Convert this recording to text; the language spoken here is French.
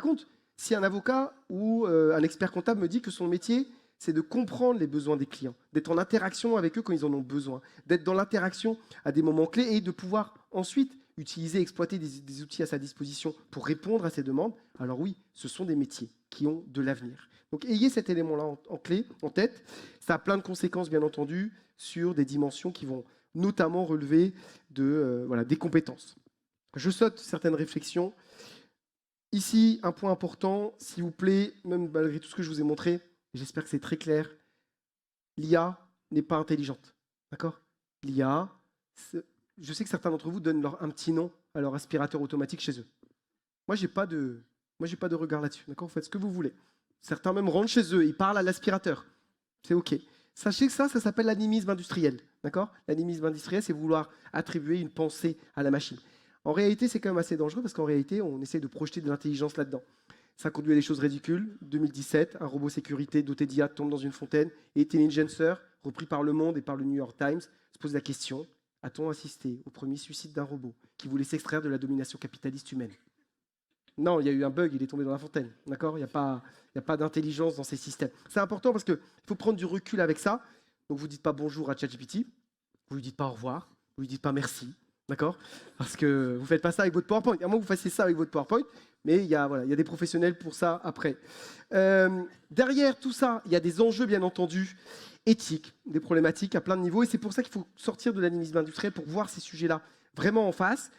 Par contre, si un avocat ou un expert comptable me dit que son métier, c'est de comprendre les besoins des clients, d'être en interaction avec eux quand ils en ont besoin, d'être dans l'interaction à des moments clés et de pouvoir ensuite utiliser, exploiter des outils à sa disposition pour répondre à ces demandes, alors oui, ce sont des métiers qui ont de l'avenir. Donc ayez cet élément-là en clé, en tête. Ça a plein de conséquences, bien entendu, sur des dimensions qui vont notamment relever des compétences. Je saute certaines réflexions. Ici, un point important, s'il vous plaît, même malgré tout ce que je vous ai montré, j'espère que c'est très clair, l'IA n'est pas intelligente. D'accord? L'IA, je sais que certains d'entre vous donnent un petit nom à leur aspirateur automatique chez eux. Moi, j'ai pas de regard là-dessus. D'accord? Vous faites ce que vous voulez. Certains même rentrent chez eux, ils parlent à l'aspirateur. C'est OK. Sachez que ça s'appelle l'animisme industriel. D'accord? L'animisme industriel, c'est vouloir attribuer une pensée à la machine. En réalité, c'est quand même assez dangereux parce qu'en réalité, on essaie de projeter de l'intelligence là-dedans. Ça conduit à des choses ridicules. 2017, un robot sécurité doté d'IA tombe dans une fontaine et Intelligencer, repris par Le Monde et par le New York Times, se pose la question, a-t-on assisté au premier suicide d'un robot qui voulait s'extraire de la domination capitaliste humaine? Non, il y a eu un bug, il est tombé dans la fontaine. D'accord? Il n'y a pas d'intelligence dans ces systèmes. C'est important parce qu'il faut prendre du recul avec ça. Donc vous ne dites pas bonjour à ChatGPT, vous ne lui dites pas au revoir, vous ne lui dites pas merci. D'accord? Parce que vous ne faites pas ça avec votre PowerPoint. À moins que vous fassiez ça avec votre PowerPoint, mais il y a des professionnels pour ça après. Derrière tout ça, il y a des enjeux, bien entendu, éthiques, des problématiques à plein de niveaux. Et c'est pour ça qu'il faut sortir de l'animisme industriel pour voir ces sujets-là vraiment en face.